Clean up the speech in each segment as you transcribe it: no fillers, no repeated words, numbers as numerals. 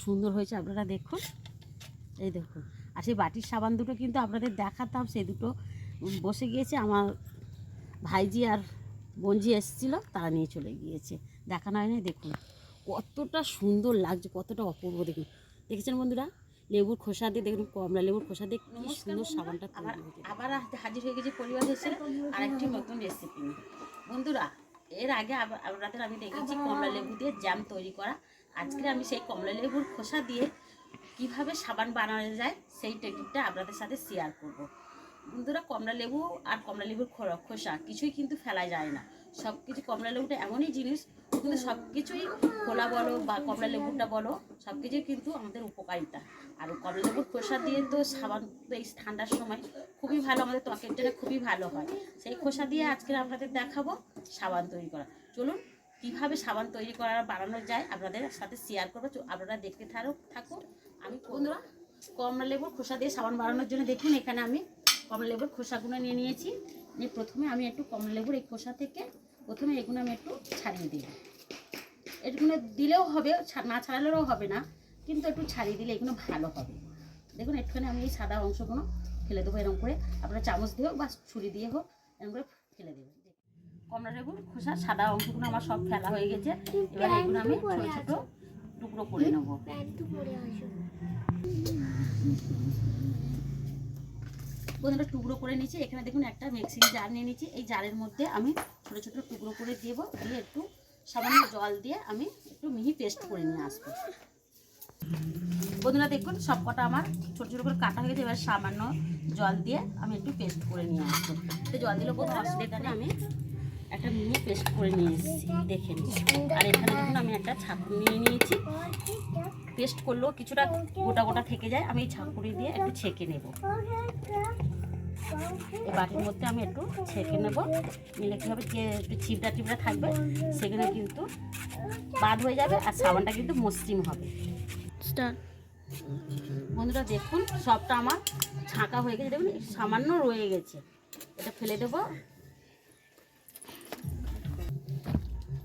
সুন্দর হয়েছে আপনারা দেখুন। এই দেখুন, আর সেই বাটির সাবান দুটো কিন্তু আপনাদের দেখাতাম, সেই দুটো বসে গিয়েছে, আমার ভাইজি আর বোনজি এসেছিল, তারা নিয়ে চলে গিয়েছে, দেখানো হয় না। দেখুন কতটা সুন্দর লাগছে, কতটা অপূর্ব। দেখুন, দেখেছেন বন্ধুরা, লেবুর খোসা দিয়ে, দেখুন কমলা লেবুর খোসা দিয়ে কি সুন্দর সাবানটা আবার হাজির হয়ে গেছে পরিবার হিসেবে আরেকটি নতুন রেসিপি নিয়ে। বন্ধুরা, এর আগে আপনাদের আমি দেখেছি কমলা লেবু দিয়ে জ্যাম তৈরি করা। আজকে আমি সেই কমলা লেবুর খোসা দিয়ে কিভাবে সাবান বানানো যায় সেই টেকনিকটা আপনাদের সাথে শেয়ার করব। বন্ধুরা, কমলা লেবু আর কমলা লেবুর খোসা কিছুই কিন্তু ফেলা যায় না। সব কিছু, কমলা লেবুটা এমনই জিনিস, কিন্তু সব কিছুই, খোলা বলো বা কমলা লেবুটা বলো, সব কিছুই কিন্তু আমাদের উপকারিতা। আর কমলা লেবুর খোসা দিয়ে তো সাবান, তো এই ঠান্ডার সময় খুবই ভালো, আমাদের ত্বকের জন্য খুবই ভালো হয়। সেই খোসা দিয়ে আজকে আপনাদের দেখাবো সাবান তৈরি করা। চলুন, কীভাবে সাবান তৈরি করা বানানো যায় আপনাদের সাথে শেয়ার করবো, আপনারা দেখতে থাকুন। আমি বন্ধুরা, কমলা লেবুর খোসা দিয়ে সাবান বানানোর জন্য দেখুন এখানে আমি কমলা লেবুর খোসাগুলো নিয়ে নিয়েছি। প্রথমে আমি একটু কমলা লেবুর এই খোসা থেকে প্রথমে এগুলো আমি একটু ছাড়িয়ে দিই। এগুলো দিলেও হবে, না ছাড়ালেও হবে না, কিন্তু একটু ছাড়িয়ে দিলে এগুলো ভালো হবে। দেখুন, একটুখানি আমি এই সাদা অংশগুলো ফেলে দেবো, এরকম করে আপনারা চামচ দিয়ে হোক বা ছুরি দিয়ে হোক এরকম করে ফেলে দেবেন। কমলা লেবুর খোসা সাদা অংশগুলো আমার সব ফেলা হয়ে গেছে। এবার এগুলো আমি ছোটো ছোটো টুকরো করে নেবো। বন্ধুরা, টুকরো করে নিচ্ছি। এখানে দেখুন একটা মিক্সিং জার নিয়ে নিচ্ছি। এই জারের মধ্যে আমি ছোটো ছোটো টুকরো করে দেবো, দিয়ে একটু সামান্য জল দিয়ে আমি একটু মিহি পেস্ট করে নিয়ে আসবো। বন্ধুরা দেখুন, সব কটা আমার ছোটো ছোটো করে কাটা হয়ে গেছে। এবার সামান্য জল দিয়ে আমি একটু পেস্ট করে নিয়ে আসবো। তো জল দিলেও কোনো অসুবিধা নেই, আমি একটা মিহি পেস্ট করে নিয়ে এসেছি, দেখে নিই। আর এখানে দেখুন আমি একটা ছাঁকুনি নিয়ে নিয়েছি। পেস্ট করলেও কিছুটা গোটা গোটা থেকে যায়, আমি এই ছাঁকুনি দিয়ে একটু ছেঁকে নেব। এই বাটির মধ্যে আমি একটু ছেঁকে নেব, নিলে কী হবে, যে একটু চিবড়া টিবড়া থাকবে সেগুলো কিন্তু বাদ হয়ে যাবে, আর সাবানটা কিন্তু মসৃণ হবে। বন্ধুরা দেখুন, সবটা আমার ছাঁকা হয়ে গেছে, দেখুন সামান্য রয়ে গেছে, এটা ফেলে দেবো।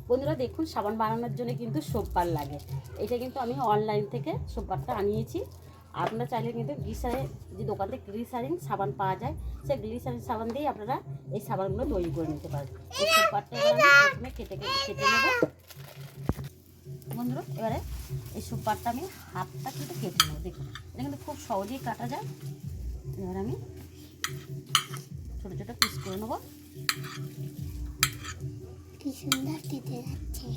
বন্ধুরা দেখুন, সাবান বানানোর জন্য কিন্তু সোপ বার লাগে। এটা কিন্তু আমি অনলাইন থেকে সোপ বারটা আনিয়েছি। আপনারা চাইলে কিন্তু গ্লিসারিন, যে দোকান থেকে গ্লিসারিন সাবান পাওয়া যায়, সেই গ্লিসারিন সাবান দিয়ে আপনারা এই সাবানগুলো তৈরি করে নিতে পারেন। এই সোপ বারটা আমি প্রথমে কেটে নেব। বন্ধুরা, এবারে এই সোপ বারটা আমি হাতটা কিন্তু কেটে নেব। দেখুন, এটা কিন্তু খুব সহজেই কাটা যায়। এবার আমি ছোটো ছোটো পিস করে নেব। কি সুন্দর কেটে যাচ্ছে,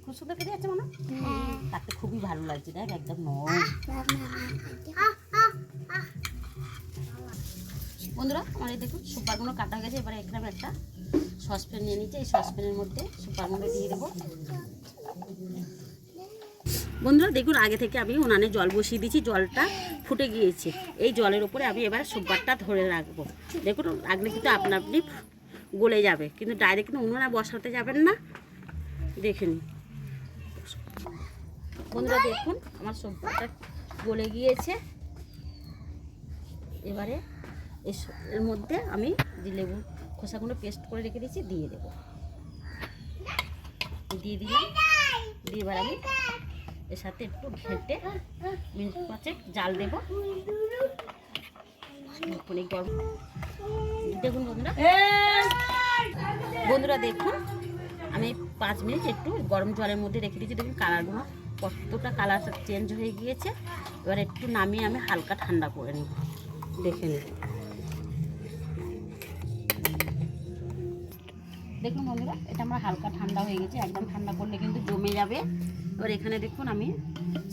খুব সুন্দর কেটে যাচ্ছে মনে কাটতে খুবই ভালো লাগছে, দেখ একদম নরম। বন্ধুরা, আমার এই দেখুন সুপারগুলো কাটা হয়ে গেছে। এবারে এখানে আমি একটা সসপ্যান নিয়ে নিচ্ছি, এই সসপ্যানের মধ্যে সুপারগুলো দিয়ে দেবো। বন্ধুরা দেখুন, আগে থেকে আমি উনানে জল বসিয়ে দিয়েছি, জলটা ফুটে গিয়েছে। এই জলের উপরে আমি এবার সুপারটা ধরে রাখবো। দেখুন, রাখলে কিন্তু আপনা আপনি গলে যাবে, কিন্তু ডাইরেক্ট কিন্তু উনুনে বসাতে যাবেন না। দেখে নিন বন্ধুরা, দেখুন আমার সুপারটা গলে গিয়েছে। এবারে এর মধ্যে আমি যে লেবু খোসাগুলো পেস্ট করে রেখে দিয়েছি দিয়ে দেবো। দিয়ে দিলাম, দিয়ে এবার আমি এর সাথে একটু ঘেঁটে মিনিট 5 জাল দেবো। দেখুন বন্ধুরা দেখুন, আমি 5 মিনিট একটু গরম জলের মধ্যে রেখে দিয়েছি। দেখুন কালারগুলো কতটা কালার চেঞ্জ হয়ে গিয়েছে। এবার একটু নামিয়ে আমি হালকা ঠান্ডা করে নিই, দেখে নিই। দেখুন বন্ধুরা, এটা আমার হালকা ঠান্ডা হয়ে গেছে, একদম ঠান্ডা করলে কিন্তু জমে যাবে। এবার এখানে দেখুন আমি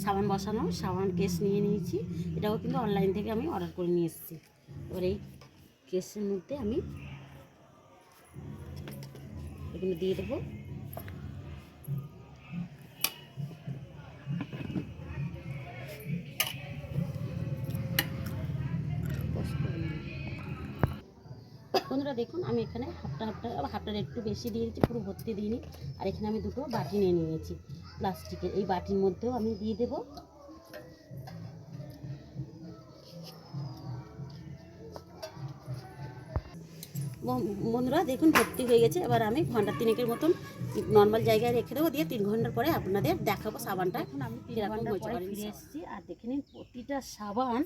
সাবান বসানো সাবান কেস নিয়ে নিয়েছি, এটাও কিন্তু অনলাইন থেকে আমি অর্ডার করে নিয়ে এসেছি। এবার এই কেসের মধ্যে আমি এগুলো দিয়ে দেবো। বন্ধুরা দেখুন, আমি এখানে হাফটার একটু বেশি দিয়ে দিচ্ছি, পুরো ভর্তি দিইনি। আর এখানে আমি দুটো বাটি নিয়ে নিয়েছি প্লাস্টিকের, এই বাটির মধ্যেও আমি দিয়ে দেব। বন্ধুরা দেখুন ভর্তি হয়ে গেছে। এবার আমি ঘন্টা 3-এর মতন নর্মাল জায়গায় রেখে দেবো, দিয়ে 3 ঘন্টার পরে আপনাদের দেখাবো সাবানটা এখন আমি 3 ঘন্টা পরে ফিরে এসেছি। আর দেখে নিন প্রতিটা সাবান,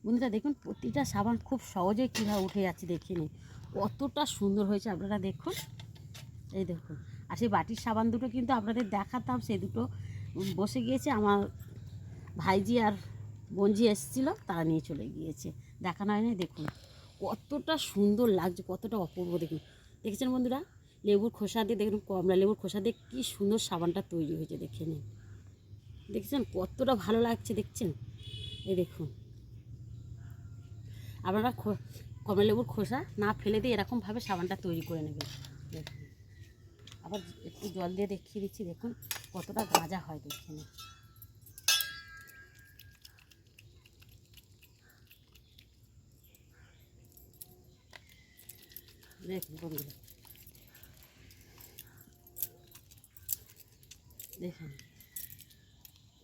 বন্ধুরা দেখুন প্রতিটা সাবান খুব সহজেই কীভাবে উঠে যাচ্ছে দেখে নিন, কতটা সুন্দর হয়েছে আপনারা দেখুন। এই দেখুন, আর সেই বাটির সাবান দুটো কিন্তু আপনাদের দেখাতাম, সেই দুটো বসে গিয়েছে, আমার ভাইজি আর বোনজি এসেছিলো, তারা নিয়ে চলে গিয়েছে, দেখানো হয়নি। দেখুন কতটা সুন্দর লাগছে, কতটা অপূর্ব দেখুন। দেখেছেন বন্ধুরা, লেবুর খোসা দিয়ে দেখুন, কমলা লেবুর খোসা দিয়ে কী সুন্দর সাবানটা তৈরি হয়েছে দেখে নিন। দেখছেন কতটা ভালো লাগছে, দেখছেন? এই দেখুন, আপনারা কমলা লেবুর খোসা না ফেলে দিয়ে এরকমভাবে সাবানটা তৈরি করে নেবেন। দেখুন, আবার একটু জল দিয়ে দেখিয়ে দিচ্ছি, দেখুন কতটা গাঁজা হয় দেখে নিন। দেখুন বন্ধুরা, দেখুন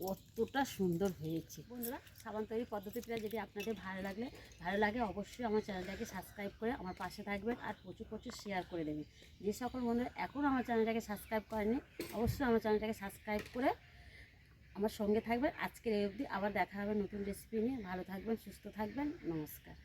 কতটা সুন্দর হয়েছে। বন্ধুরা, সাবান তৈরির পদ্ধতিটা যদি আপনাদের ভালো লাগে অবশ্যই আমার চ্যানেলটাকে সাবস্ক্রাইব করে আমার পাশে থাকবেন, আর প্রচুর প্রচুর শেয়ার করে দেবেন। যে সকল বন্ধুরা এখনও আমার চ্যানেলটাকে সাবস্ক্রাইব করেনি, অবশ্যই আমার চ্যানেলটাকে সাবস্ক্রাইব করে আমার সঙ্গে থাকবেন। আজকের এই অবধি, আবার দেখা হবে নতুন রেসিপি নিয়ে। ভালো থাকবেন, সুস্থ থাকবেন, নমস্কার।